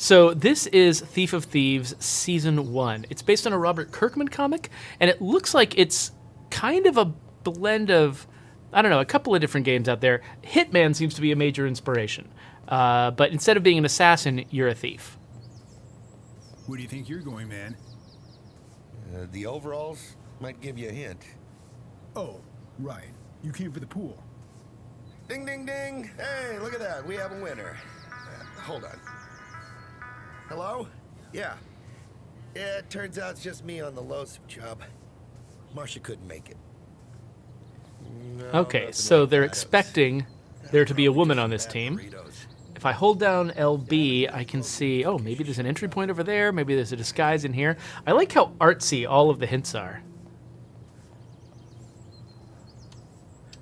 So this is Thief of Thieves Season 1. It's based on a Robert Kirkman comic, and it looks like it's kind of a blend of, I don't know, a couple of different games out there. Hitman seems to be a major inspiration. But instead of being an assassin, you're a thief. Where do you think you're going, man? The overalls might give you a hint. Oh, right. You came for the pool. Ding, ding, ding. Hey, look at that. We have a winner. Hold on. Hello? Yeah. Yeah, it turns out it's just me on the lonesome job. Marcia couldn't make it. No, Okay, so they're expecting there to be a woman on this team. If I hold down LB, I can see, oh, maybe there's an entry point over there. Maybe there's a disguise in here. I like how artsy all of the hints are.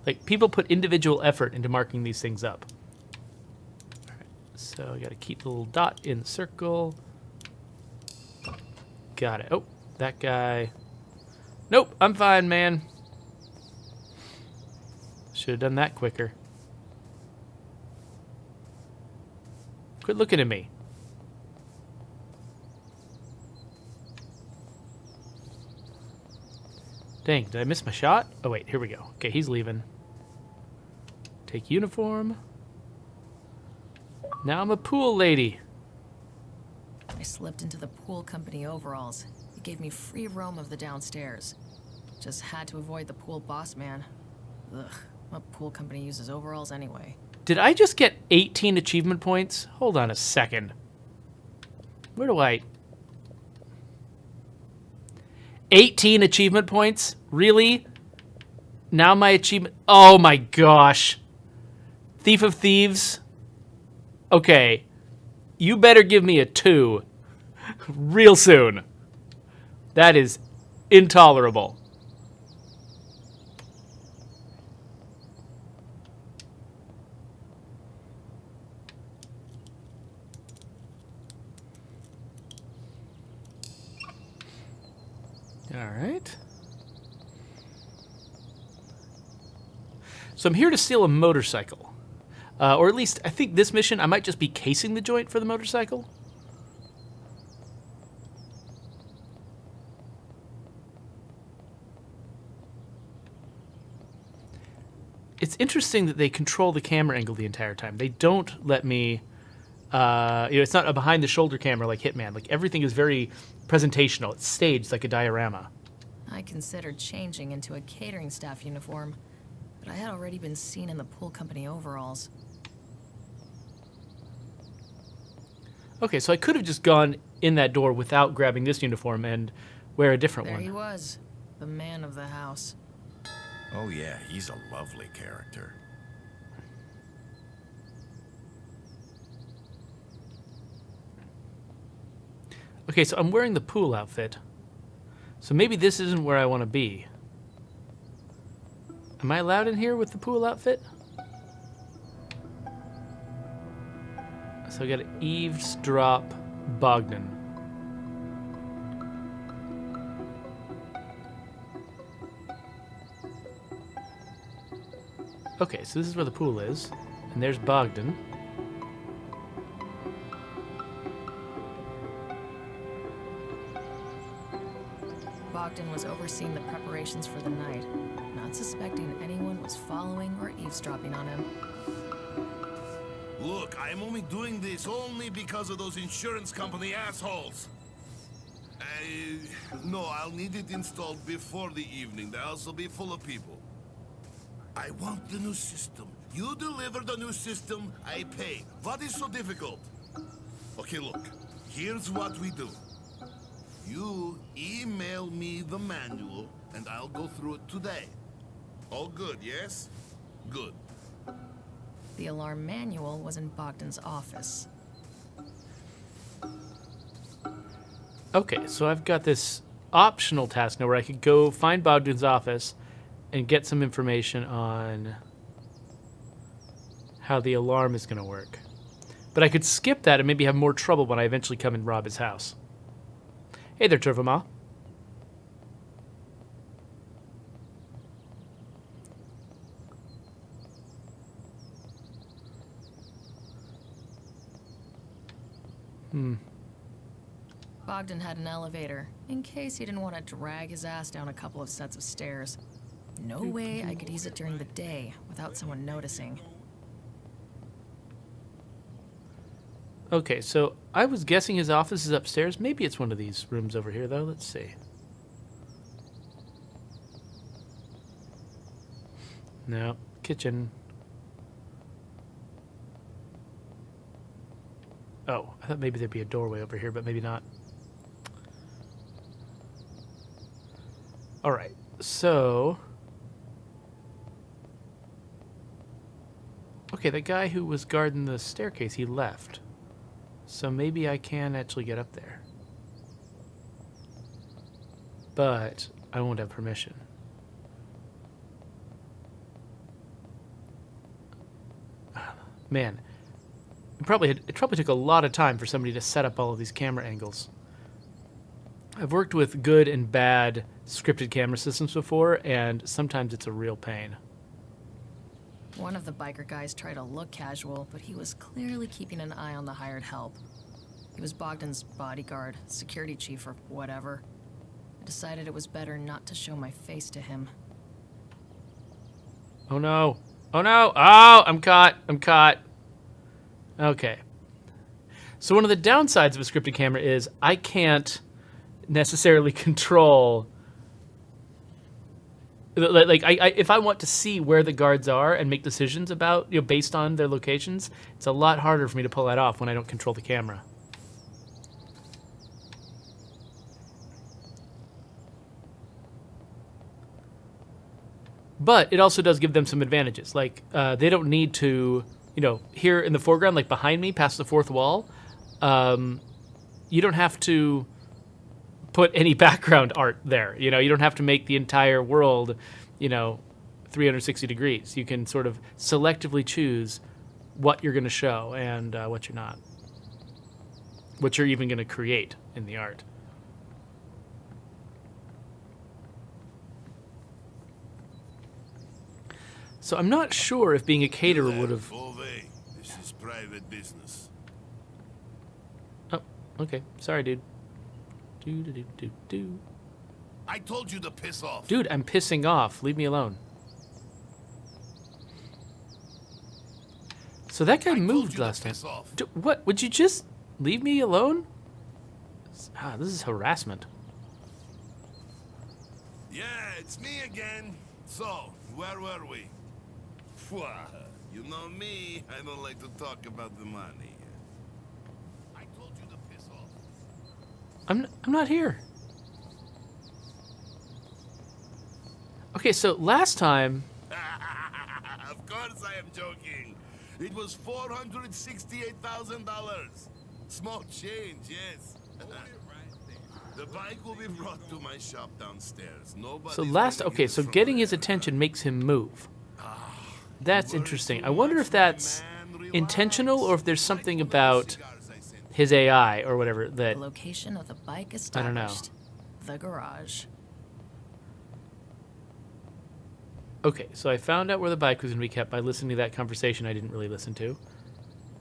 Like, people put individual effort into marking these things up. All right, so I got to keep the little dot in the circle. Got it. Oh, that guy. Nope, I'm fine, man. Should have done that quicker. Quit looking at me. Dang, did I miss my shot? Oh, wait, here we go. Okay, he's leaving. Take uniform. Now I'm a pool lady. I slipped into the pool company overalls. It gave me free roam of the downstairs. Just had to avoid the pool boss man. Ugh, what pool company uses overalls anyway? Did I just get 18 achievement points? Hold on a second. Where do I... 18 achievement points? Really? Now my achievement... Oh my gosh. Thief of Thieves? Okay. You better give me a 2. Real soon. That is intolerable. All right. So I'm here to steal a motorcycle. Or at least, I think this mission, I might just be casing the joint for the motorcycle. It's interesting that they control the camera angle the entire time. They don't let me... it's not a behind-the-shoulder camera like Hitman. Like, everything is very presentational. It's staged like a diorama. I considered changing into a catering staff uniform, but I had already been seen in the pool company overalls. Okay, so I could have just gone in that door without grabbing this uniform and wear a different There one. he was, the man of the house. Oh yeah, he's a lovely character. Okay, so I'm wearing the pool outfit. So maybe this isn't where I want to be. Am I allowed in here with the pool outfit? So I got to eavesdrop Bogdan. Okay, so this is where the pool is. And there's Bogdan. Bogdan was overseeing the preparations for the night, not suspecting anyone was following or eavesdropping on him. Look, I'm only doing this only because of those insurance company assholes. No, I'll need it installed before the evening. The house will be full of people. I want the new system. You deliver the new system, I pay. What is so difficult? Okay, look. Here's what we do. You email me the manual, and I'll go through it today. All good, yes? Good. The alarm manual was in Bogdan's office. Okay, so I've got this optional task now where I could go find Bogdan's office and get some information on how the alarm is going to work. But I could skip that and maybe have more trouble when I eventually come and rob his house. Hey there, Turvama. Bogdan had an elevator, in case he didn't want to drag his ass down a couple of sets of stairs. No way I could use it during the day without someone noticing. Okay, so I was guessing his office is upstairs. Maybe it's one of these rooms over here, though. Let's see. No, kitchen. Oh, I thought maybe there'd be a doorway over here, but maybe not. All right, so... Okay, the guy who was guarding the staircase, he left. So maybe I can actually get up there. But I won't have permission. Man, it probably took a lot of time for somebody to set up all of these camera angles. I've worked with good and bad scripted camera systems before, and sometimes it's a real pain. One of the biker guys tried to look casual, but he was clearly keeping an eye on the hired help. He was Bogdan's bodyguard, security chief, or whatever. I decided it was better not to show my face to him. Oh no. Oh no. Oh, I'm caught. I'm caught. Okay. So one of the downsides of a scripted camera is I can't necessarily control... Like, if I want to see where the guards are and make decisions about, based on their locations, it's a lot harder for me to pull that off when I don't control the camera. But it also does give them some advantages. Like, they don't need to, here in the foreground, like behind me, past the fourth wall, you don't have to put any background art there. You don't have to make the entire world, 360 degrees. You can sort of selectively choose what you're going to show and what you're not. What you're even going to create in the art. So I'm not sure if being a caterer would have... This is private business. Oh, okay. Sorry, dude. I told you to piss off. Dude, I'm pissing off. Leave me alone. So that guy moved last time. What? Would you just leave me alone? This is harassment. Yeah, it's me again. So, where were we? You know me, I don't like to talk about the money. I told you to piss off. I'm not here. Okay, so last time... Of course I am joking. It was $468,000. Small change, yes. The bike will be brought to my shop downstairs. So so getting his attention makes him move. That's interesting. I wonder if that's intentional or if there's something about his AI or whatever that... The location of the bike established. I don't know. The garage. Okay, so I found out where the bike was going to be kept by listening to that conversation I didn't really listen to.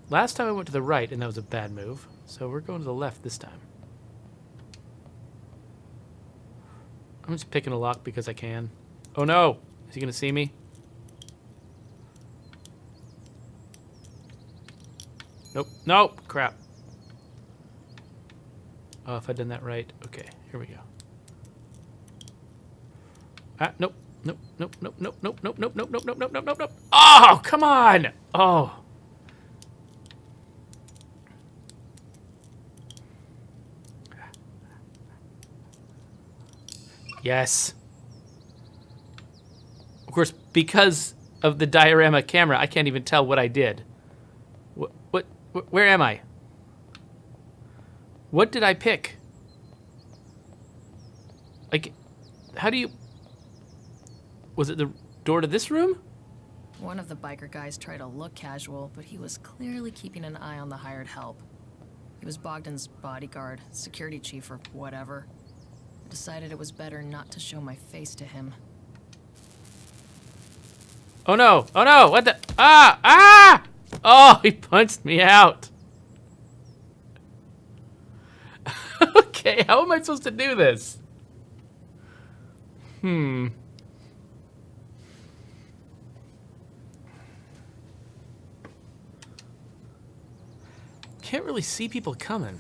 Last time I went to the right, and that was a bad move. So we're going to the left this time. I'm just picking a lock because I can. Oh no! Is he going to see me? Nope. Nope! Crap. Oh, if I'd done that right. Okay, here we go. Nope. Nope, nope, nope, nope, nope, nope, nope, nope, nope, nope, nope, nope, nope, nope. Oh, come on! Oh. Yes. Of course, because of the diorama camera, I can't even tell what I did. Where am I? What did I pick? Like, how do you... Was it the door to this room? One of the biker guys tried to look casual, but he was clearly keeping an eye on the hired help. He was Bogdan's bodyguard, security chief, or whatever. I decided it was better not to show my face to him. Oh no! Oh no! What the? Ah! Ah! Oh, he punched me out. Okay, how am I supposed to do this? Can't really see people coming.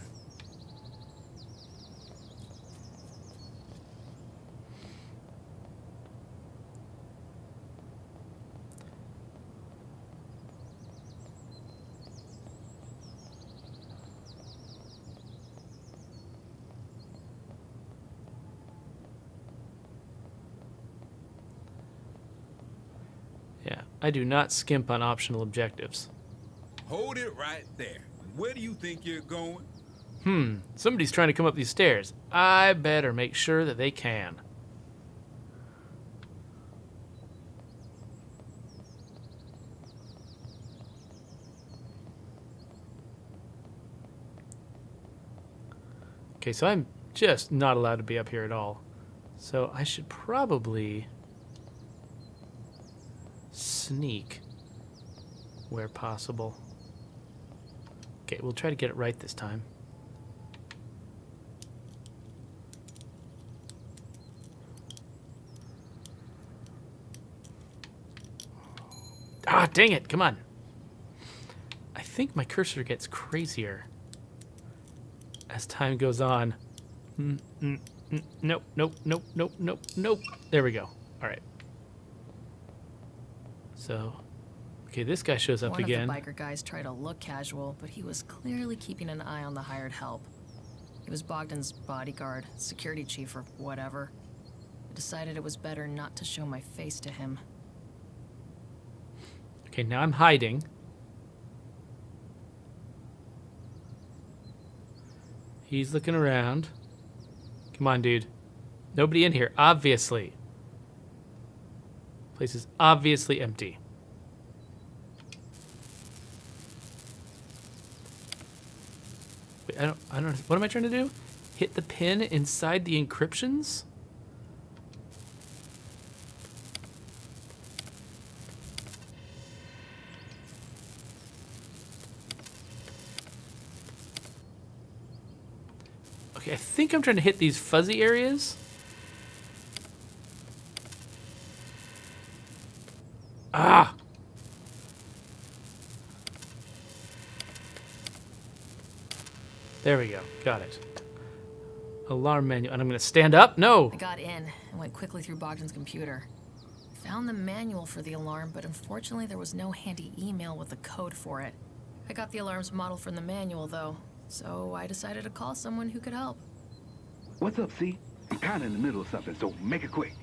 Yeah, I do not skimp on optional objectives. Hold it right there. Where do you think you're going? Somebody's trying to come up these stairs. I better make sure that they can. Okay, so I'm just not allowed to be up here at all. So I should probably sneak where possible. Okay, we'll try to get it right this time. Ah, dang it, come on. I think my cursor gets crazier as time goes on. Nope, nope, nope, nope, nope, nope. There we go. All right. So, okay, this guy shows up again. One of the biker guys tried to look casual, but he was clearly keeping an eye on the hired help. He was Bogdan's bodyguard, security chief, or whatever. I decided it was better not to show my face to him. Okay, now I'm hiding. He's looking around. Come on, dude. Nobody in here, obviously. Place is obviously empty. Wait, I don't, what am I trying to do? Hit the pin inside the encryptions? Okay, I think I'm trying to hit these fuzzy areas. Ah! There we go. Got it. Alarm menu. And I'm going to stand up? No! I got in and went quickly through Bogdan's computer. Found the manual for the alarm, but unfortunately there was no handy email with the code for it. I got the alarm's model from the manual, though, so I decided to call someone who could help. What's up, C? I'm kind of in the middle of something, so make it quick.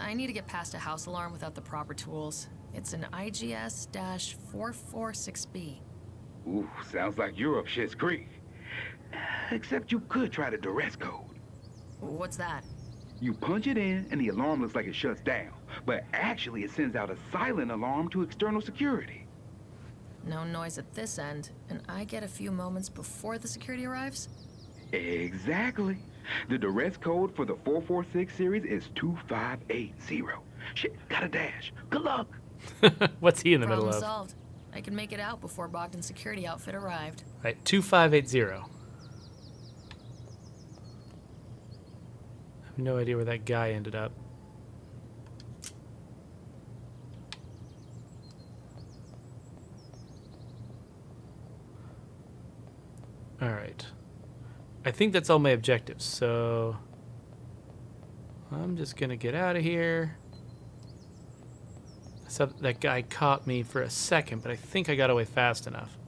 I need to get past a house alarm without the proper tools. It's an IGS-446B. Ooh, sounds like you're up shit's creek. Except you could try the duress code. What's that? You punch it in, and the alarm looks like it shuts down. But actually, it sends out a silent alarm to external security. No noise at this end, and I get a few moments before the security arrives? Exactly. The duress code for the 446 series is 2580. Shit, got a dash. Good luck. What's he in the Problem middle of? solved. I can make it out before Bogdan's security outfit arrived. Right, 2580. I have no idea where that guy ended up. All right. I think that's all my objectives, so I'm just gonna get out of here. So that guy caught me for a second, but I think I got away fast enough.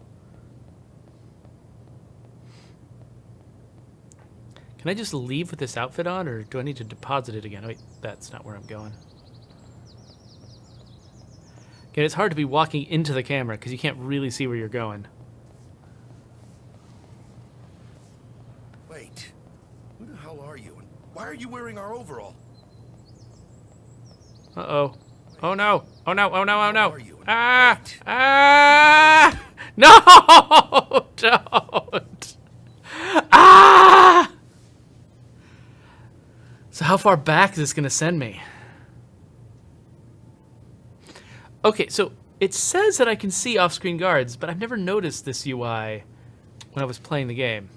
Can I just leave with this outfit on, or do I need to deposit it again? Wait, that's not where I'm going. Again, it's hard to be walking into the camera because you can't really see where you're going. Wait, who the hell are you? And why are you wearing our overall? Uh-oh. Oh no! Oh no! Oh no! Oh no! Who are you? Ah! Wait. Ah! No! Don't! Ah! So how far back is this going to send me? Okay, so it says that I can see off-screen guards, but I've never noticed this UI when I was playing the game.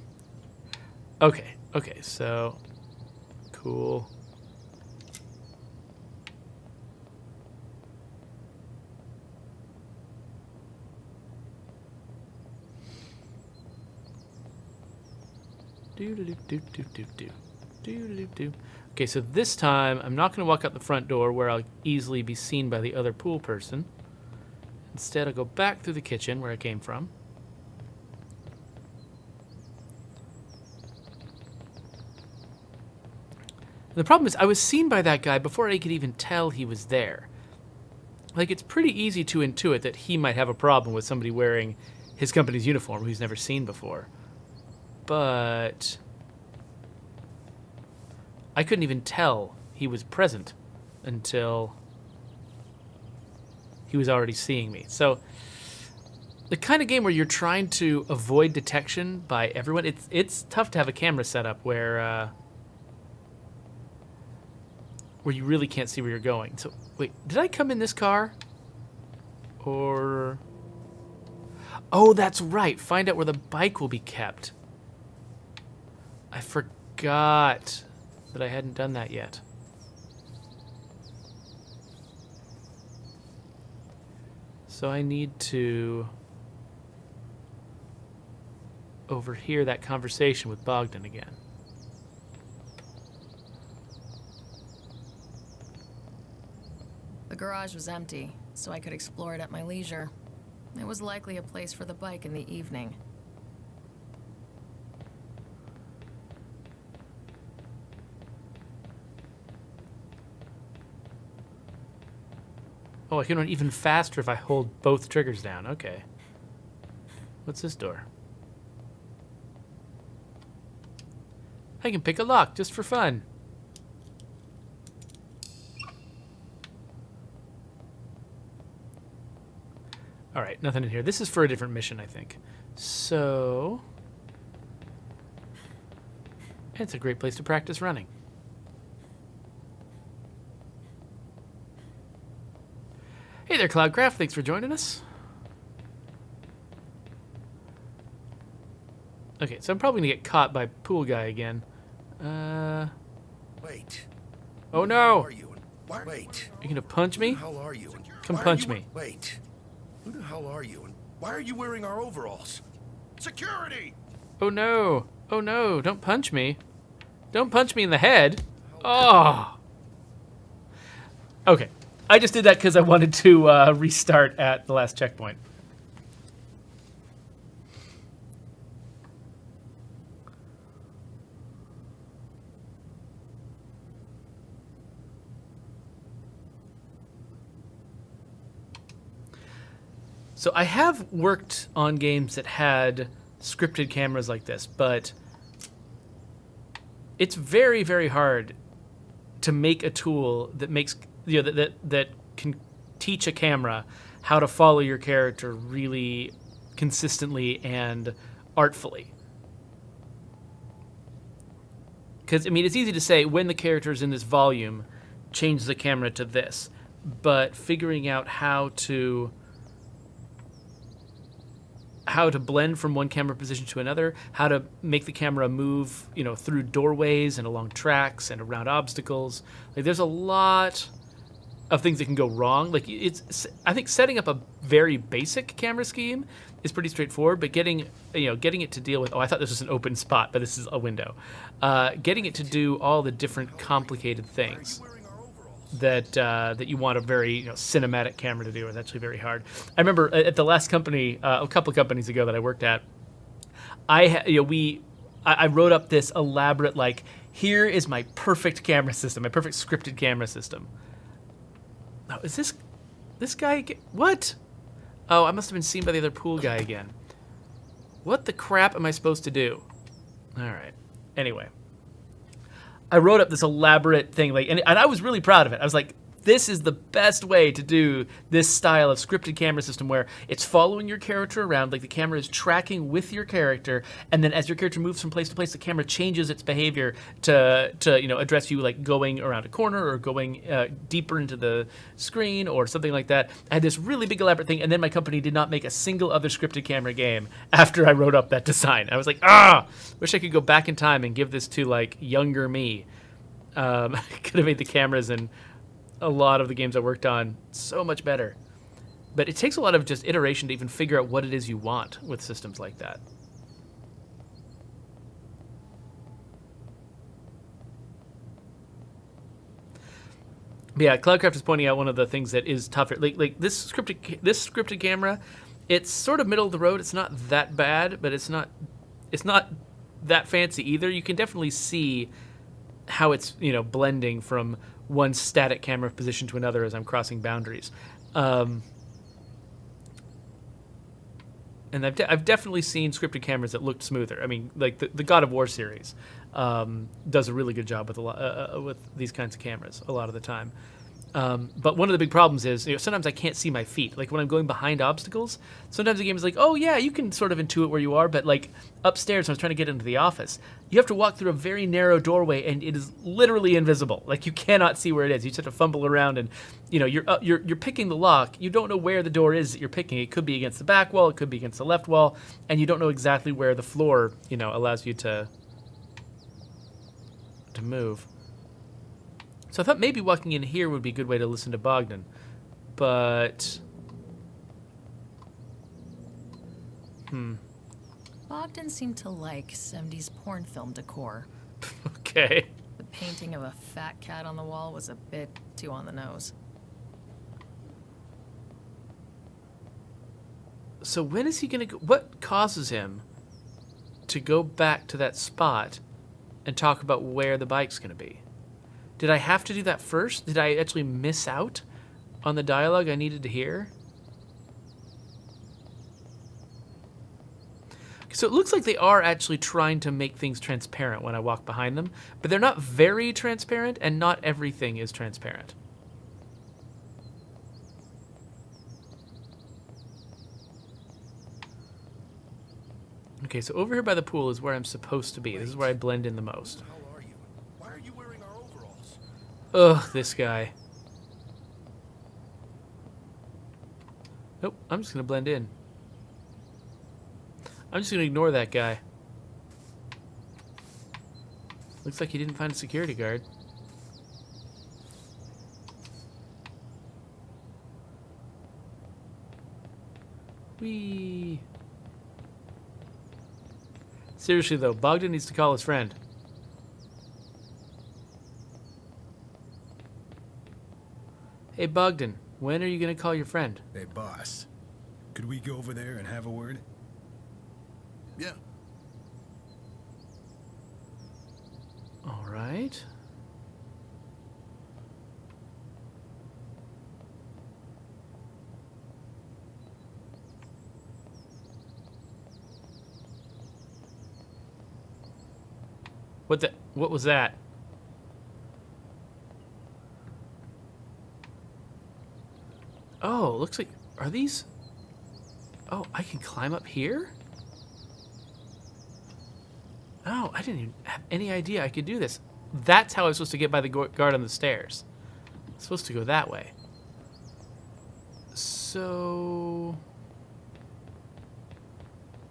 Okay, Okay, so cool. Okay, so this time I'm not going to walk out the front door where I'll easily be seen by the other pool person. Instead, I'll go back through the kitchen where I came from. And the problem is I was seen by that guy before I could even tell he was there. Like, it's pretty easy to intuit that he might have a problem with somebody wearing his company's uniform who he's never seen before. But I couldn't even tell he was present until he was already seeing me. So the kind of game where you're trying to avoid detection by everyone, it's tough to have a camera set up where you really can't see where you're going. So wait, did I come in this car? Or... Oh, that's right. Find out where the bike will be kept. I forgot that I hadn't done that yet. So I need to overhear that conversation with Bogdan again. The garage was empty, so I could explore it at my leisure. It was likely a place for the bike in the evening. Oh, I can run even faster if I hold both triggers down. Okay. What's this door? I can pick a lock just for fun. All right, nothing in here. This is for a different mission, I think. So... it's a great place to practice running. Hey there, Cloudcraft. Thanks for joining us. Okay, so I'm probably going to get caught by Pool Guy again. Wait. Oh, no. Who are you? Wait. You going to punch me? Who the hell are you? Come Why are punch you- me. Wait. Who the hell are you? And why are you wearing our overalls? Security! Oh, no. Oh, no. Don't punch me. Don't punch me in the head. Oh. Okay. I just did that because I wanted to restart at the last checkpoint. So I have worked on games that had scripted cameras like this, but it's very, very hard to make a tool that makes that can teach a camera how to follow your character really consistently and artfully. Because, I mean, it's easy to say when the character is in this volume, change the camera to this, but figuring out how to blend from one camera position to another, how to make the camera move, through doorways and along tracks and around obstacles. Like, there's a lot of things that can go wrong. Like, I think setting up a very basic camera scheme is pretty straightforward, but getting it to deal with, I thought this was an open spot, but this is a window. Getting it to do all the different complicated things that you want a very cinematic camera to do is actually very hard. I remember at the last company, a couple of companies ago that I worked at, I wrote up this elaborate, like, here is my perfect camera system, my perfect scripted camera system. Oh, is this guy? What? Oh, I must have been seen by the other pool guy again. What the crap am I supposed to do? All right. Anyway. I wrote up this elaborate thing, and I was really proud of it. I was like, this is the best way to do this style of scripted camera system where it's following your character around, like the camera is tracking with your character, and then as your character moves from place to place, the camera changes its behavior to address you, like going around a corner or going deeper into the screen or something like that. I had this really big elaborate thing, and then my company did not make a single other scripted camera game after I wrote up that design. I was like, wish I could go back in time and give this to like younger me. Could have made the cameras in a lot of the games I worked on so much better. But it takes a lot of just iteration to even figure out what it is you want with systems like that. But yeah, Cloudcraft is pointing out one of the things that is tougher. Like this scripted camera, it's sort of middle of the road. It's not that bad, but it's not that fancy either. You can definitely see how it's blending from one static camera position to another as I'm crossing boundaries. And I've definitely seen scripted cameras that looked smoother. I mean, like the God of War series does a really good job with these kinds of cameras a lot of the time. But one of the big problems is sometimes I can't see my feet. Like when I'm going behind obstacles, sometimes the game is like, oh yeah, you can sort of intuit where you are, but like upstairs when I was trying to get into the office, you have to walk through a very narrow doorway and it is literally invisible. Like you cannot see where it is. You just have to fumble around and you're picking the lock. You don't know where the door is that you're picking. It could be against the back wall, it could be against the left wall, and you don't know exactly where the floor allows you to move. So I thought maybe walking in here would be a good way to listen to Bogdan, but Bogdan seemed to like 70s porn film decor. Okay. The painting of a fat cat on the wall was a bit too on the nose. So when is he gonna go? What causes him to go back to that spot and talk about where the bike's gonna be? Did I have to do that first? Did I actually miss out on the dialogue I needed to hear? So it looks like they are actually trying to make things transparent when I walk behind them, but they're not very transparent, and not everything is transparent. Okay, so over here by the pool is where I'm supposed to be. This is where I blend in the most. How are you? Why are you wearing our overalls? Ugh, this guy. Nope, I'm just gonna blend in. I'm just gonna ignore that guy. Looks like he didn't find a security guard. Whee! Seriously though, Bogdan needs to call his friend. Hey Bogdan, when are you gonna call your friend? Hey, boss. Could we go over there and have a word? Yeah. All right. What was that? Oh, looks like, are these? Oh, I can climb up here? Oh, I didn't even have any idea I could do this. That's how I was supposed to get by the guard on the stairs. I'm supposed to go that way. So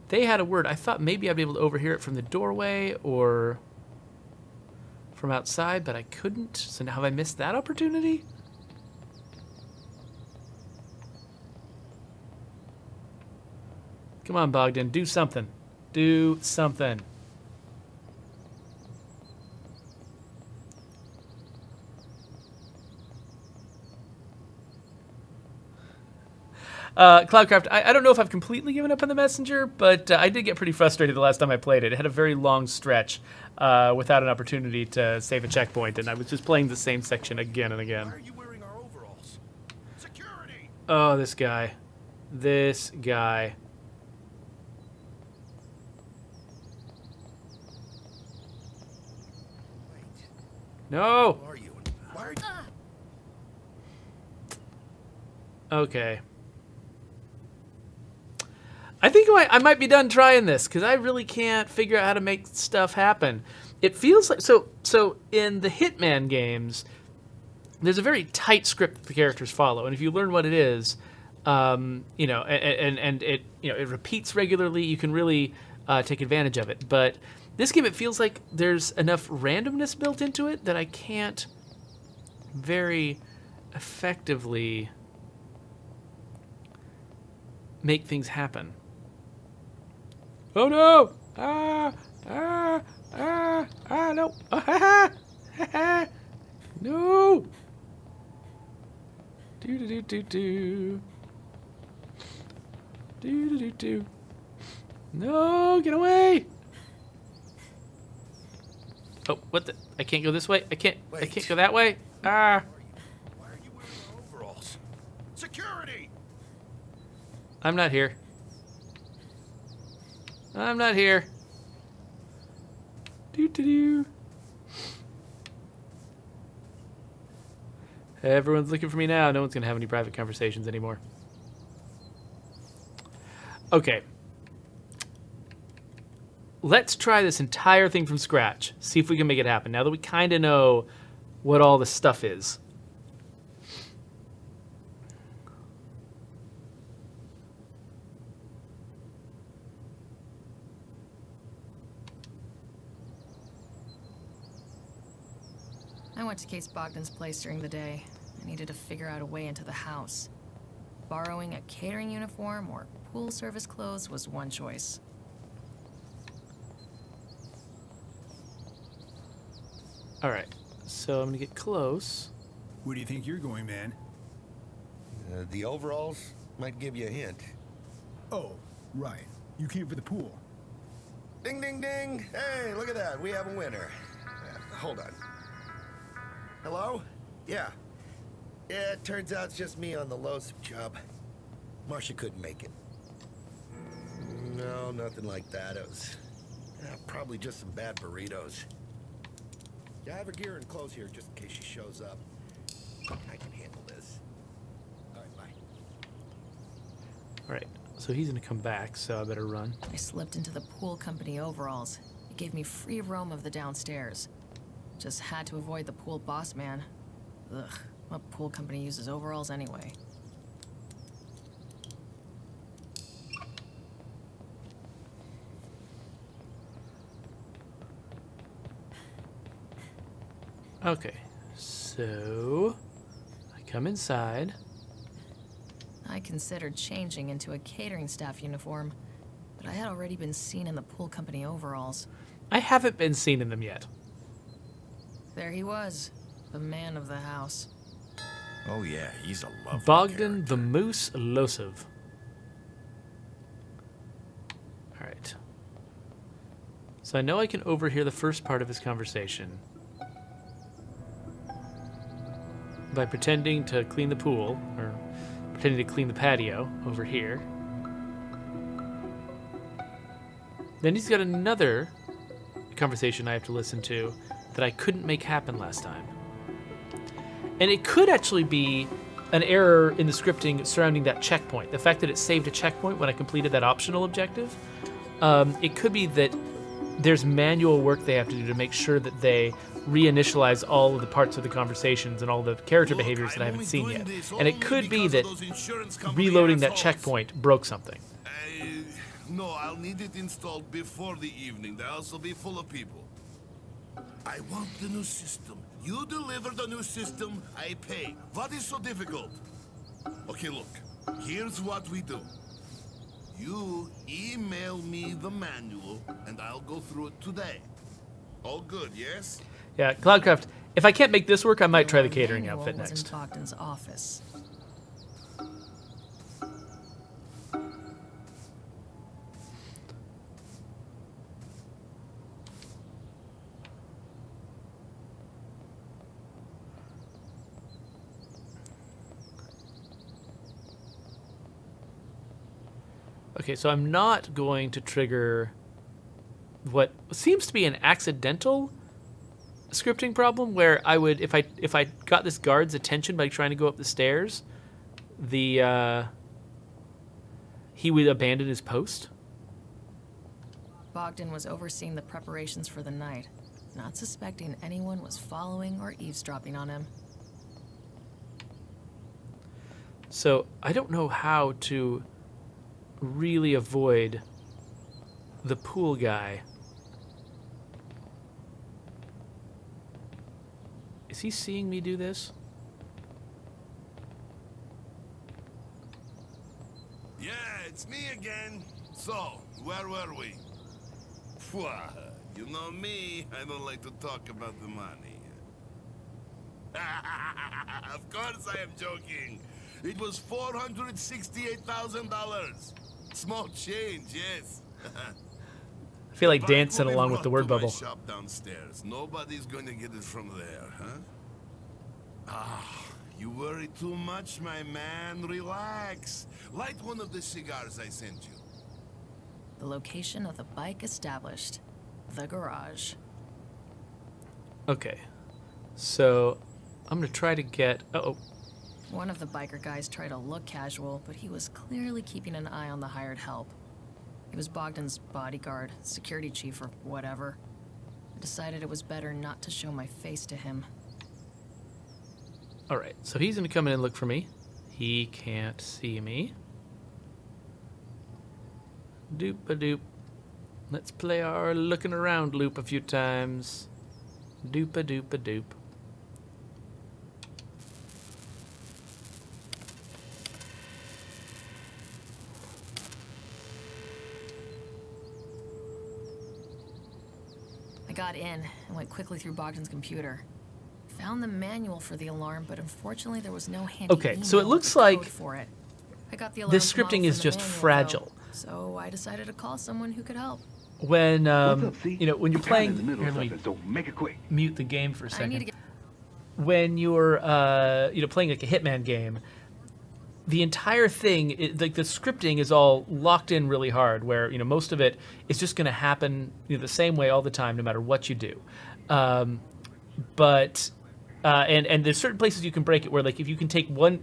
they had a word. I thought maybe I'd be able to overhear it from the doorway or from outside, but I couldn't. So now have I missed that opportunity? Come on, Bogdan, do something. Do something. Cloudcraft, I don't know if I've completely given up on the messenger, but I did get pretty frustrated the last time I played it. It had a very long stretch without an opportunity to save a checkpoint, and I was just playing the same section again and again. Why are you wearing our overalls? Security! Oh, this guy. This guy. Wait, No! who are you? Why are you? Okay. I think I might be done trying this because I really can't figure out how to make stuff happen. It feels like so in the Hitman games, there's a very tight script that the characters follow, and if you learn what it is, you know, and it, you know, it repeats regularly, you can really take advantage of it. But this game, it feels like there's enough randomness built into it that I can't very effectively make things happen. Oh no! No! No! Do. No, get away! Oh, what the? I can't go this way. I can't go that way. Ah! Why are you wearing overalls? Security! I'm not here. I'm not here. Do. Everyone's looking for me now. No one's going to have any private conversations anymore. Okay. Let's try this entire thing from scratch. See if we can make it happen. Now that we kind of know what all this stuff is. I went to Case Bogdan's place during the day. I needed to figure out a way into the house. Borrowing a catering uniform or pool service clothes was one choice. All right. So I'm going to get close. Where do you think you're going, man? The overalls might give you a hint. Oh, right. You came for the pool. Ding, ding, ding. Hey, look at that. We have a winner. Hold on. Hello? Yeah. Yeah, it turns out it's just me on the Lowe's job. Marcia couldn't make it. No, nothing like that. It was probably just some bad burritos. Yeah, I have her gear and clothes here just in case she shows up. I can handle this. All right, bye. All right. So he's going to come back, so I better run. I slipped into the pool company overalls. It gave me free roam of the downstairs. Just had to avoid the pool boss man. Ugh, what pool company uses overalls anyway? Okay. So I come inside. I considered changing into a catering staff uniform, but I had already been seen in the pool company overalls. I haven't been seen in them yet. There he was, the man of the house. Oh, yeah, he's a lovely Bogdan the Moose Losov. All right. So I know I can overhear the first part of his conversation by pretending to clean the pool, or pretending to clean the patio over here. Then he's got another conversation I have to listen to that I couldn't make happen last time. And it could actually be an error in the scripting surrounding that checkpoint. The fact that it saved a checkpoint when I completed that optional objective. It could be that there's manual work they have to do to make sure that they reinitialize all of the parts of the conversations and all the character behaviors that I haven't seen yet. And it could be that reloading that checkpoint broke something. No, I'll need it installed before the evening. The house will be full of people. I want the new system. You deliver the new system, I pay. What is so difficult? Okay, look. Here's what we do. You email me the manual, and I'll go through it today. All good, yes? Yeah, Cloudcraft, if I can't make this work, I might try the catering manual outfit was next. in Bogdan's office. Okay, so I'm not going to trigger what seems to be an accidental scripting problem where I would, if I got this guard's attention by trying to go up the stairs, he would abandon his post? Bogdan was overseeing the preparations for the night, not suspecting anyone was following or eavesdropping on him. So I don't know how to really avoid the pool guy. Is he seeing me do this? Yeah, it's me again. So, where were we? Phew, you know me, I don't like to talk about the money. Of course I am joking. It was $468,000. Small change, yes. I feel like Bike dancing will be along with the brought word to my bubble. shop downstairs. Nobody's going to get it from there, huh? Ah, you worry too much, my man. Relax. Light one of the cigars I sent you. The location of the bike established. The garage. Okay. So I'm going to try to get... Uh-oh. One of the biker guys tried to look casual, but he was clearly keeping an eye on the hired help. He was Bogdan's bodyguard, security chief, or whatever. I decided it was better not to show my face to him. All right. So he's going to come in and look for me. He can't see me. Doop-a-doop. Let's play our looking around loop a few times. Doop-a-doop-a-doop. I got in and went quickly through Bogdan's computer. Found the manual for the alarm, but unfortunately there was no handy Okay, so it email looks with the code like for it. I got the alarm this model scripting is from the just manual, fragile. though, so I decided to call someone who could help. When, What's up, C? you know, when you're I'm kinda playing... in the middle Here, of let me something, so make it quick. mute the game for a I need second. to get... When you're playing like a Hitman game, the entire thing, like the scripting is all locked in really hard, where most of it is just going to happen the same way all the time, no matter what you do. And there's certain places you can break it where, like, if you can take one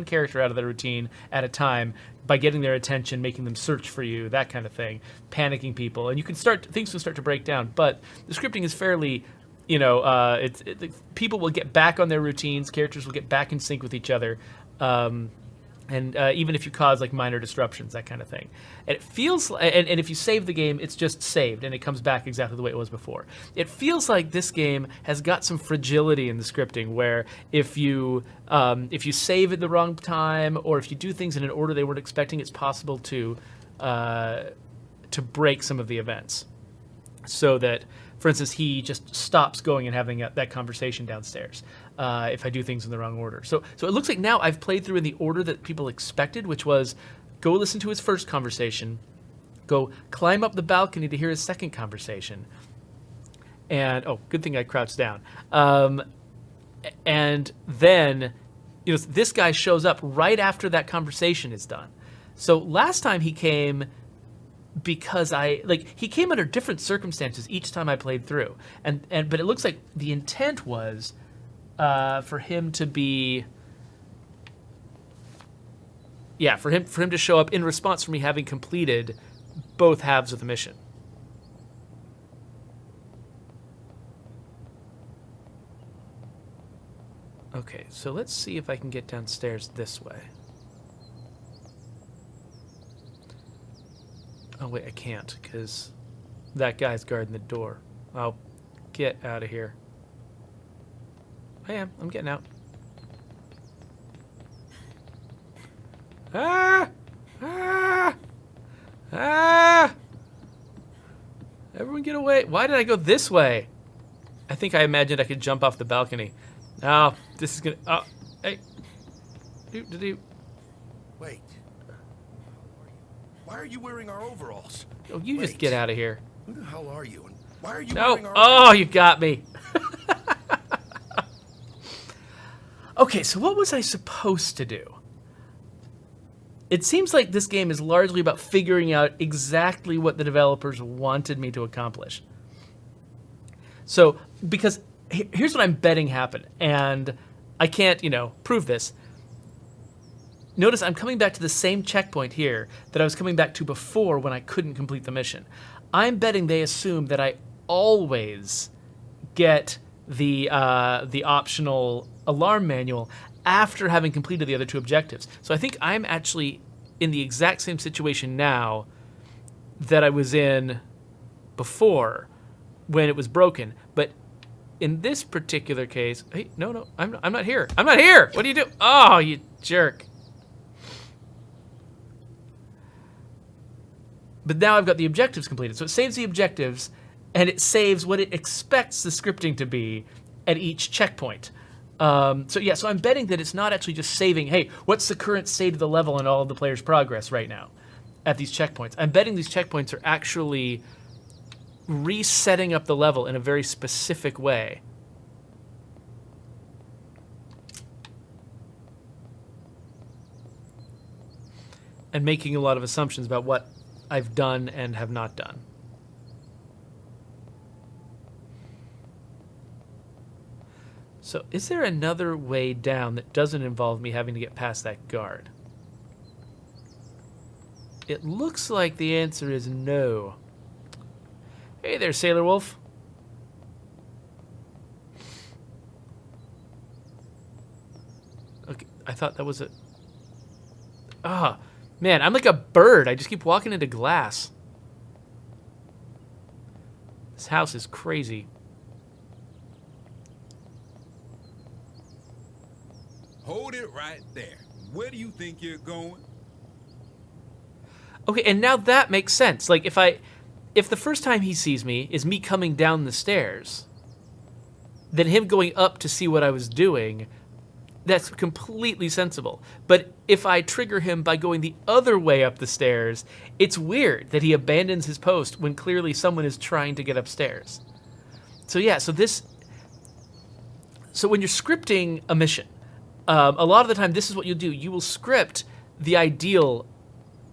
character out of the routine at a time by getting their attention, making them search for you, that kind of thing, panicking people, and things can start to break down. But the scripting is fairly, people will get back on their routines, characters will get back in sync with each other, and even if you cause like minor disruptions, that kind of thing. And it feels, and if you save the game, it's just saved and it comes back exactly the way it was before. It feels like this game has got some fragility in the scripting, where if you save at the wrong time, or if you do things in an order they weren't expecting, it's possible to break some of the events. So that, for instance, he just stops going and having that conversation downstairs if I do things in the wrong order. So it looks like now I've played through in the order that people expected, which was go listen to his first conversation, go climb up the balcony to hear his second conversation, and good thing I crouched down. And then this guy shows up right after that conversation is done. So last time he came because he came under different circumstances each time I played through, but it looks like the intent was for him to be, for him to show up in response for me having completed both halves of the mission. Okay, so let's see if I can get downstairs this way. Oh, wait, I can't, because that guy's guarding the door. I'll get out of here. I'm getting out. Ah! Ah! Ah! Everyone get away. Why did I go this way? I think I imagined I could jump off the balcony. Oh, this is gonna... Oh, hey. Do. Wait. Why are you wearing our overalls? Oh, you just Wait. get out of here. Who the hell are you? And why are you No. wearing our Oh, you got me. Okay, so what was I supposed to do? It seems like this game is largely about figuring out exactly what the developers wanted me to accomplish. So, because here's what I'm betting happened, and I can't, prove this. notice I'm coming back to the same checkpoint here that I was coming back to before when I couldn't complete the mission. I'm betting they assume that I always get the optional alarm manual after having completed the other 2 objectives. So I think I'm actually in the exact same situation now that I was in before when it was broken. But in this particular case, hey, no, I'm not here. I'm not here. What do you do? Oh, you jerk. But now I've got the objectives completed. So it saves the objectives, and it saves what it expects the scripting to be at each checkpoint. So I'm betting that it's not actually just saving, hey, what's the current state of the level and all of the players' progress right now at these checkpoints. I'm betting these checkpoints are actually resetting up the level in a very specific way. And making a lot of assumptions about what I've done and have not done. So is there another way down that doesn't involve me having to get past that guard? It looks like the answer is no. Hey there, Sailor Wolf. Okay, I thought that was a... Ah, man, I'm like a bird. I just keep walking into glass. This house is crazy. Hold it right there. Where do you think you're going? Okay, and now that makes sense. Like, if the first time he sees me is me coming down the stairs, then him going up to see what I was doing, that's completely sensible. But if I trigger him by going the other way up the stairs, it's weird that he abandons his post when clearly someone is trying to get upstairs. So yeah, so when you're scripting a mission, a lot of the time this is what you'll do. You will script the ideal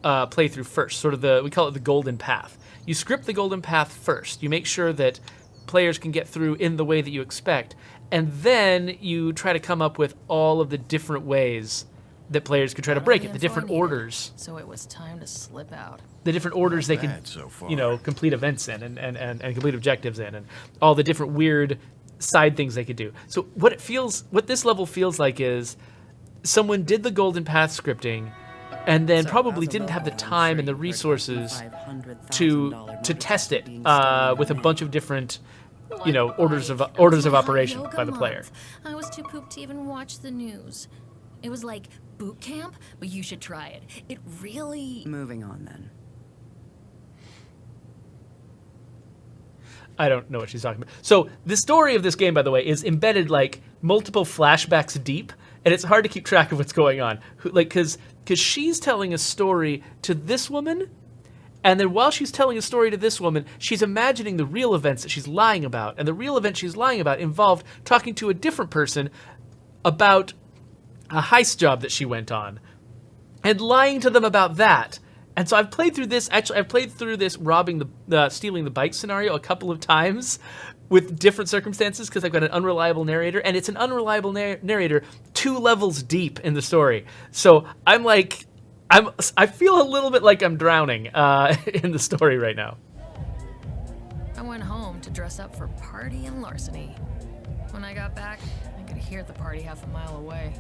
playthrough first, sort of we call it the golden path. You script the golden path first. You make sure that players can get through in the way that you expect, and then you try to come up with all of the different ways that players could try to break it, the different orders. So it was time to slip out. The different orders they can, complete events in and complete objectives in, and all the different weird side things they could do. So what this level feels like is someone did the golden path scripting, and then probably didn't have the time and the resources to test it with a bunch of different, orders of operation by the player. I was too pooped to even watch the news. It was like boot camp, but you should try it. It really... Moving on then. I don't know what she's talking about. So the story of this game, by the way, is embedded like multiple flashbacks deep, and it's hard to keep track of what's going on. Because she's telling a story to this woman, and then while she's telling a story to this woman, she's imagining the real events that she's lying about. And the real event she's lying about involved talking to a different person about a heist job that she went on, and lying to them about that. And so I've played through this, stealing the bike scenario a couple of times with different circumstances because I've got an unreliable narrator, and it's an unreliable narrator 2 levels deep in the story. So I feel a little bit like I'm drowning in the story right now. I went home to dress up for party and larceny. When I got back, I could hear the party half a mile away.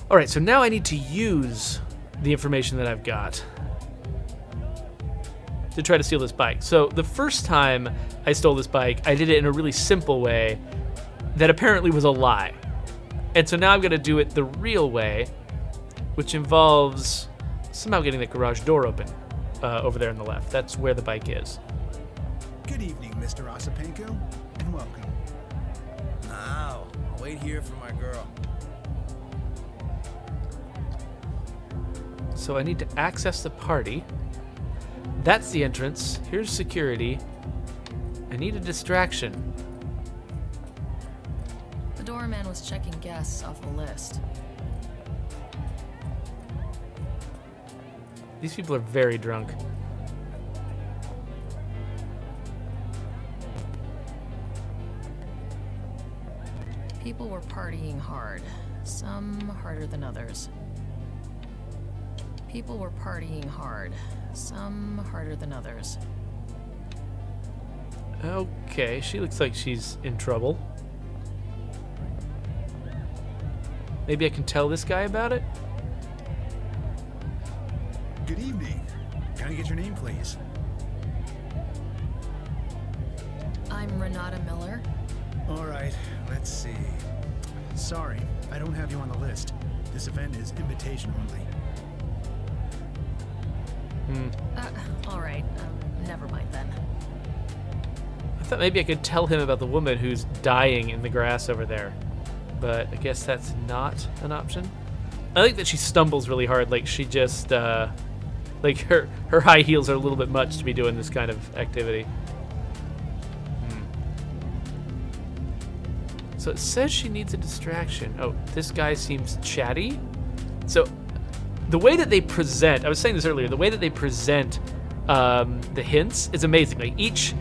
All right, so now I need to use the information that I've got to try to steal this bike. So the first time I stole this bike, I did it in a really simple way that apparently was a lie. And so now I'm going to do it the real way, which involves somehow getting the garage door open over there on the left. That's where the bike is. Good evening, Mr. Ossipenko, and welcome. Now, I'll wait here for my girl. So I need to access the party. That's the entrance. Here's security. I need a distraction. The doorman was checking guests off a list. These people are very drunk. People were partying hard. Some harder than others. People were partying hard. Some harder than others. Okay, she looks like she's in trouble. Maybe I can tell this guy about it? Good evening. Can I get your name, please? I'm Renata Miller. All right, let's see. Sorry, I don't have you on the list. This event is invitation only. All right. Never mind then. I thought maybe I could tell him about the woman who's dying in the grass over there. But I guess that's not an option. I think that she stumbles really hard, like she just, like her high heels are a little bit much to be doing this kind of activity. So it says she needs a distraction. Oh, this guy seems chatty. So the way that they present, I was saying this earlier, the way that they present the hints is amazing. Like each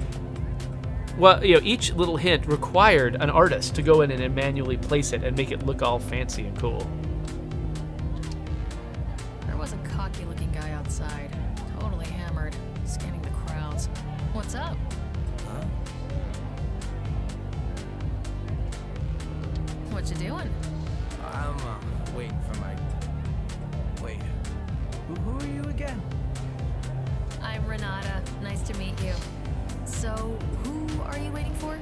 little hint required an artist to go in and manually place it and make it look all fancy and cool. There was a cocky-looking guy outside, totally hammered, scanning the crowds. What's up? Huh? What you doing? I'm waiting for my... Wait. Who are you again? I'm Renata. Nice to meet you. So, who are you waiting for?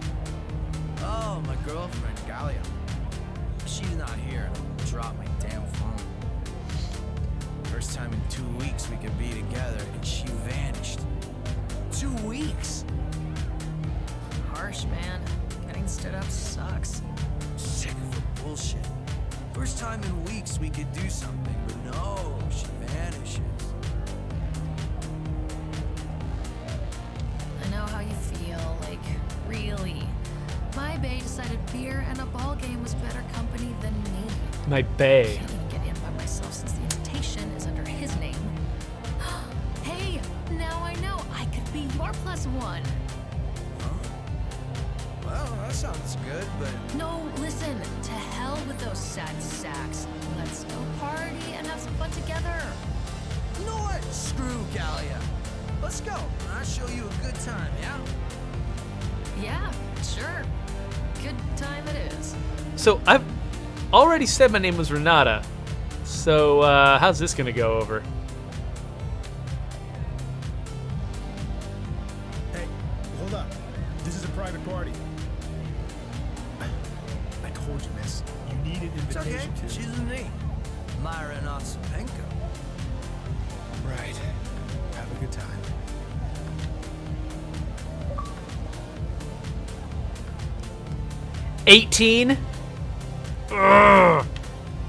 Oh, my girlfriend, Galia. She's not here. I dropped my damn phone. First time in 2 weeks we could be together, and she vanished. 2 weeks? Harsh, man. Getting stood up sucks. Sick of her bullshit. First time in weeks we could do something, but no, she vanishes. I know how you feel, like, really. My bae decided beer and a ball game was better company than me. My bae. Can't even get in by myself since the invitation is under his name. Hey, now I know I could be your +1. Well, that sounds good, but... No, listen, to hell with those sad sacks. Let's go party and have some fun together. You know what? Screw Galia. Let's go. I'll show you a good time, yeah? Yeah, sure. Good time it is. So I've already said my name was Renata. So how's this gonna go over? Hey, hold up. This is a private party. I told you, miss. You need an It's okay. invitation to... She's with me. Myra Nosipenko. Right. Have a good time. $18? Ugh.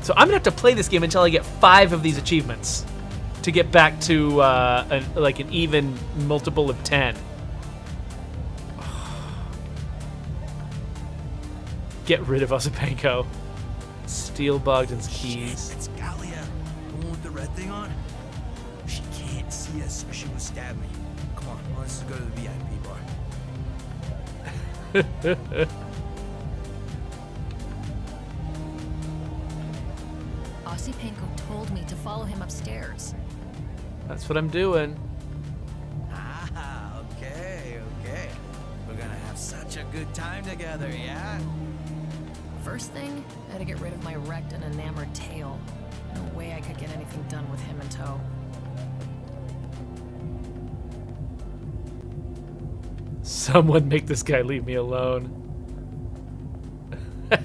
So I'm gonna have to play this game until I get 5 of these achievements to get back to an even multiple of 10. Get rid of Osipenko. Steal Bogdan's keys. Shit, it's Galia. The one with the red thing on? She can't see us or she will stab me. Come on, let's just go to the VIP bar. Osipenko told me to follow him upstairs. That's what I'm doing. Ah, okay. We're gonna have such a good time together, yeah? First thing, I had to get rid of my wrecked and enamored tail. No way I could get anything done with him in tow. Someone make this guy leave me alone. So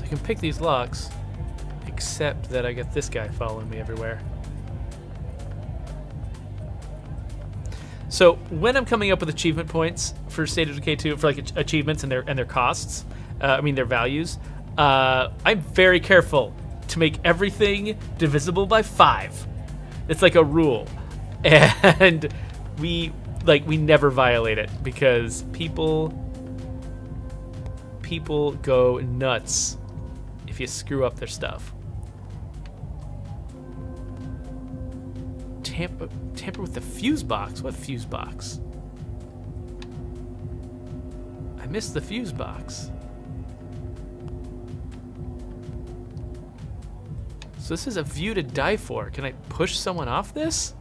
I can pick these locks, except that I got this guy following me everywhere. So when I'm coming up with achievement points for State of Decay 2, for like achievements and their costs, their values, I'm very careful to make everything divisible by 5. It's like a rule, and we never violate it because people go nuts if you screw up their stuff. tamper with the fuse box. What fuse box? I missed the fuse box. So this is a view to die for. Can I push someone off this?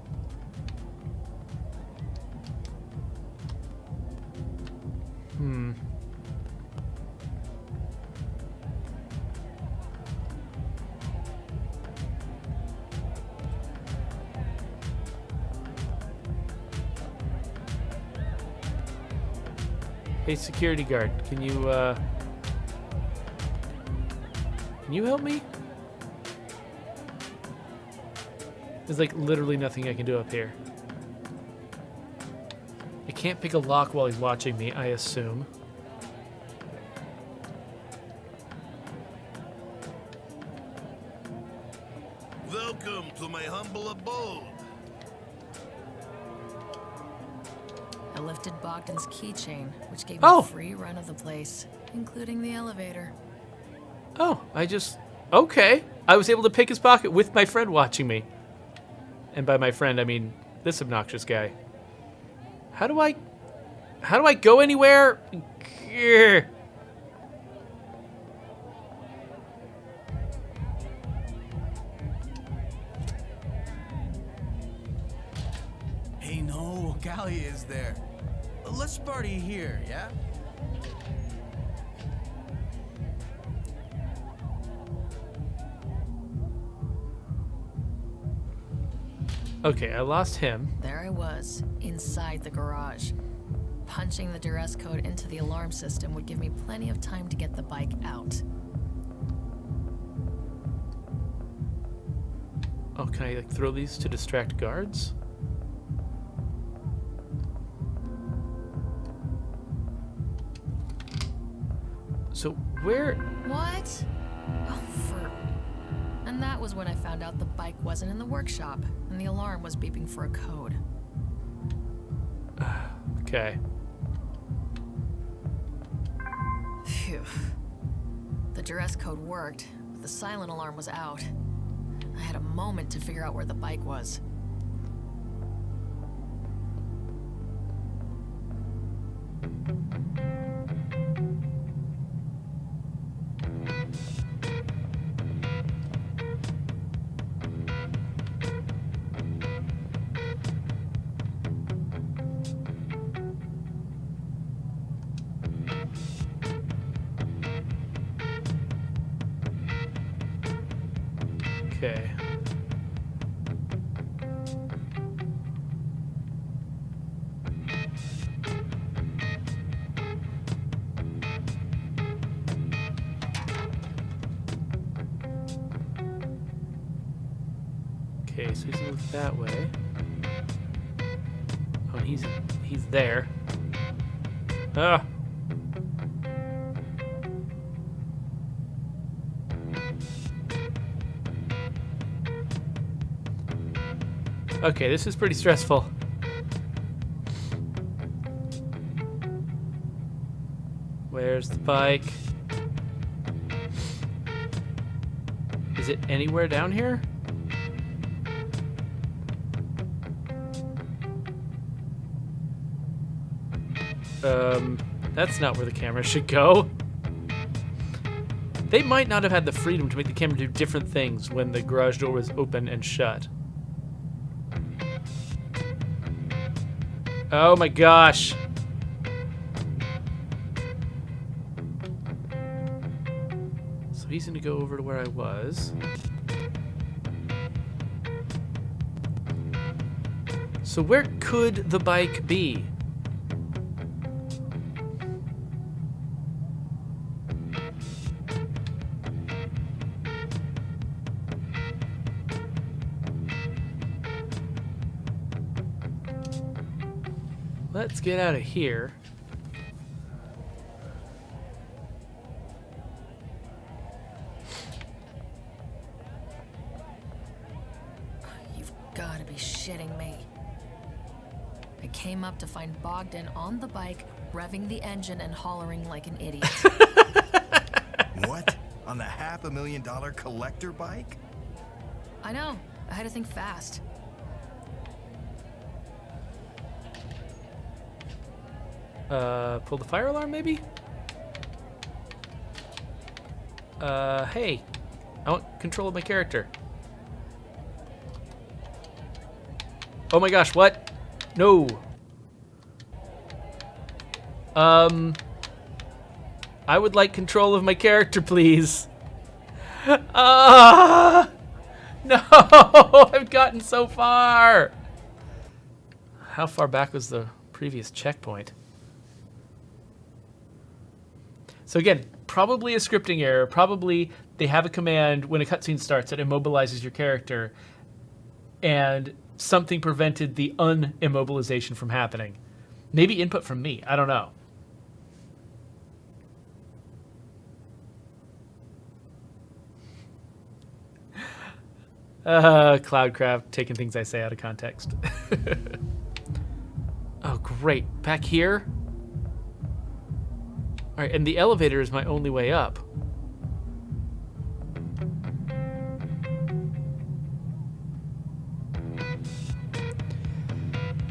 Hey, security guard, can you help me? There's like literally nothing I can do up here. I can't pick a lock while he's watching me, I assume. Welcome to my humble abode. I lifted Bogdan's keychain, which gave me Oh. a free run of the place, including the elevator. Oh, okay. I was able to pick his pocket with my friend watching me. And by my friend, I mean this obnoxious guy. How do I go anywhere? Grr. Hey, no, Gallia is there. Let's party here, yeah? Okay, I lost him. There I was, inside the garage. Punching the duress code into the alarm system would give me plenty of time to get the bike out. Oh, can I like throw these to distract guards? So where? What? Oh, And that was when I found out the bike wasn't in the workshop, and the alarm was beeping for a code. Okay. Phew. The duress code worked, but the silent alarm was out. I had a moment to figure out where the bike was. Okay. Okay, so he's gonna look that way. Oh, and he's there. Ah. Okay, this is pretty stressful. Where's the bike? Is it anywhere down here? That's not where the camera should go. They might not have had the freedom to make the camera do different things when the garage door was open and shut. Oh my gosh. So he's gonna go over to where I was. So where could the bike be? Let's get out of here. You've got to be shitting me. I came up to find Bogdan on the bike, revving the engine and hollering like an idiot. What? On the $500,000 collector bike? I know. I had to think fast. Pull the fire alarm, maybe? Hey. I want control of my character. Oh my gosh, what? No. I would like control of my character, please. No, I've gotten so far. How far back was the previous checkpoint? So again, probably a scripting error. Probably they have a command when a cutscene starts that immobilizes your character, and something prevented the unimmobilization from happening. Maybe input from me. I don't know. Cloudcraft taking things I say out of context. Oh, great. Back here? All right, and the elevator is my only way up.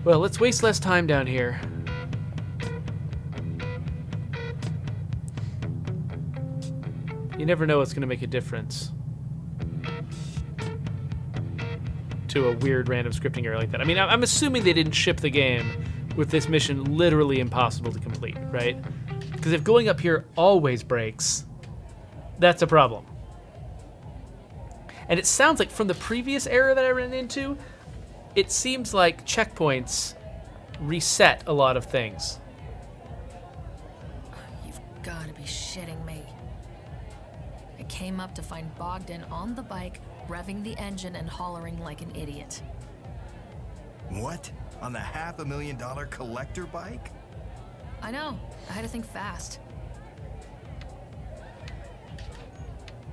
Well, let's waste less time down here. You never know what's going to make a difference to a weird random scripting error like that. I mean, I'm assuming they didn't ship the game with this mission literally impossible to complete, right? Because if going up here always breaks, that's a problem. And it sounds like from the previous error that I ran into, it seems like checkpoints reset a lot of things. You've got to be shitting me. I came up to find Bogdan on the bike, revving the engine and hollering like an idiot. What? On the $500,000 collector bike? I know. I had to think fast.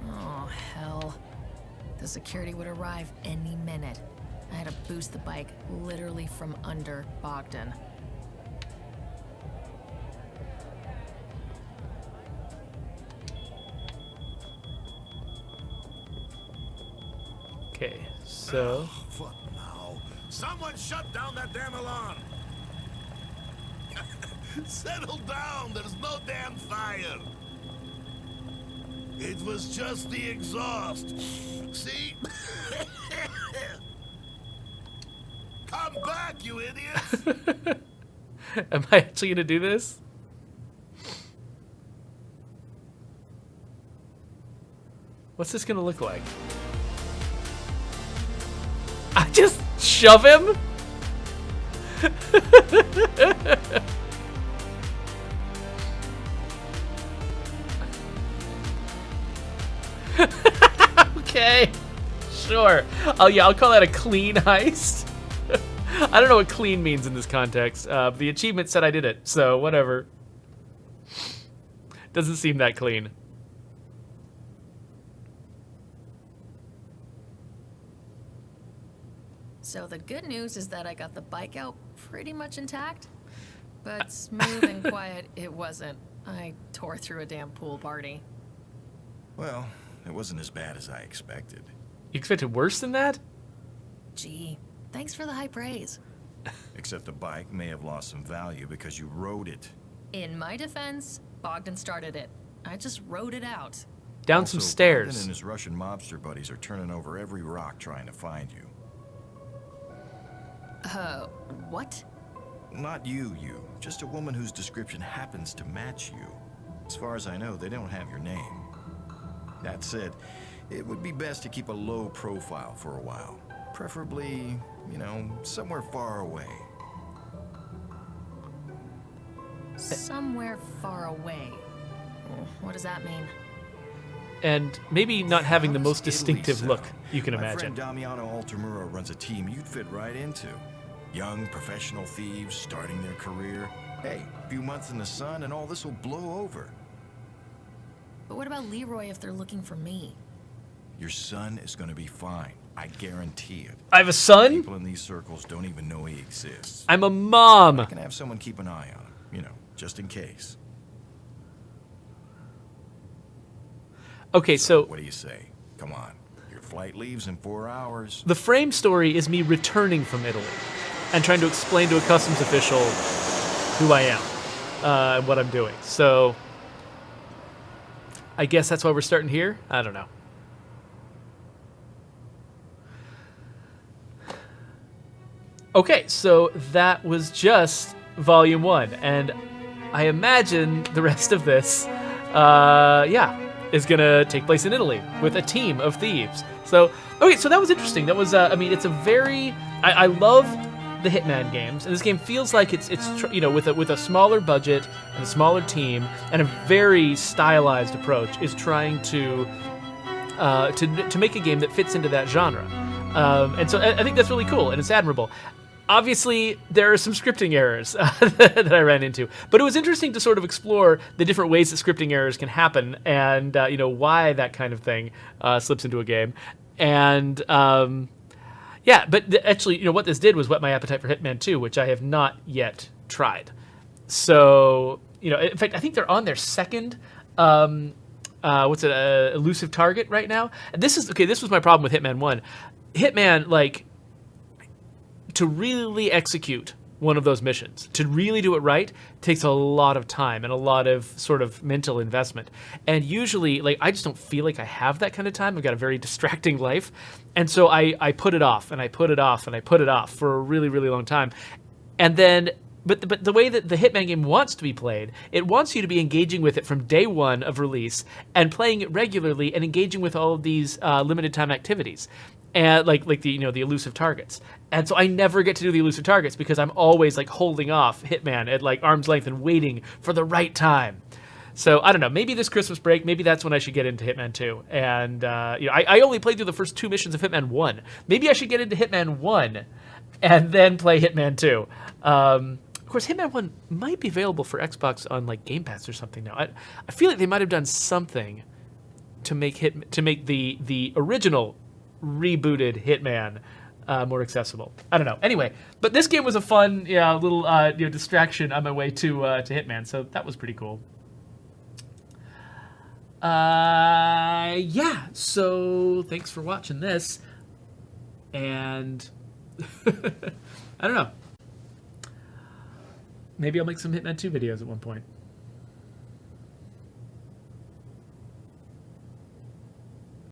Oh, hell. The security would arrive any minute. I had to boost the bike literally from under Bogdan. Okay, so... What now? Someone shut down that damn alarm! Settle down, there's no damn fire! It was just the exhaust. See? Come back, you idiots! Am I actually gonna do this? What's this gonna look like? I just shove him? Okay, sure. Oh yeah, I'll call that a clean heist. I don't know what clean means in this context. The achievement said I did it, so whatever. Doesn't seem that clean. So the good news is that I got the bike out pretty much intact. But smooth and quiet, it wasn't. I tore through a damn pool party. Well, it wasn't as bad as I expected. You expected worse than that? Gee, thanks for the high praise. Except the bike may have lost some value because you rode it. In my defense, Bogdan started it. I just rode it out. Down Also, some stairs. Bogdan and his Russian mobster buddies are turning over every rock trying to find you. What? Not you. Just a woman whose description happens to match you. As far as I know, they don't have your name. That said, it would be best to keep a low profile for a while. Preferably, somewhere far away. Somewhere far away. What does that mean? And maybe not having the How most does distinctive Italy look sound? you can My imagine. friend Damiano Altamura runs a team you'd fit right into. Young professional thieves starting their career. Hey, a few months in the sun and all this will blow over. But what about Leroy if they're looking for me? Your son is going to be fine. I guarantee it. I have a son? People in these circles don't even know he exists. I'm a mom. I can have someone keep an eye on him, just in case. Okay, so What do you say? Come on. Your flight leaves in 4 hours. the frame story is me returning from Italy and trying to explain to a customs official who I am. what I'm doing. So I guess that's why we're starting here. I don't know. Okay, so that was just Volume 1, and I imagine the rest of this, is gonna take place in Italy with a team of thieves. So, okay, so that was interesting. That was, it's a very, I love the Hitman games, and this game feels like it's with a smaller budget and a smaller team and a very stylized approach, is trying to make a game that fits into that genre. And so I think that's really cool, and it's admirable. Obviously, there are some scripting errors that I ran into, but it was interesting to sort of explore the different ways that scripting errors can happen, and why that kind of thing slips into a game. And actually, what this did was whet my appetite for Hitman 2, which I have not yet tried. So, in fact, I think they're on their second elusive target right now. And this was my problem with Hitman 1. Hitman, to really execute one of those missions, to really do it right, takes a lot of time and a lot of sort of mental investment. And usually, I just don't feel like I have that kind of time. I've got a very distracting life. And so I put it off, and I put it off, and I put it off for a really, really long time. And then, but the way that the Hitman game wants to be played, it wants you to be engaging with it from day one of release and playing it regularly and engaging with all of these limited time activities. And like the elusive targets. And so I never get to do the elusive targets because I'm always holding off Hitman at arm's length and waiting for the right time. So I don't know, maybe this Christmas break, maybe that's when I should get into Hitman 2. And I only played through the first 2 missions of Hitman 1. Maybe I should get into Hitman 1 and then play Hitman 2. Of course, Hitman 1 might be available for Xbox on Game Pass or something now. I feel like they might have done something to make the original rebooted Hitman more accessible. I don't know. Anyway, but this game was a fun little distraction on my way to Hitman, so that was pretty cool. So thanks for watching this, and I don't know, maybe I'll make some Hitman 2 videos at one point.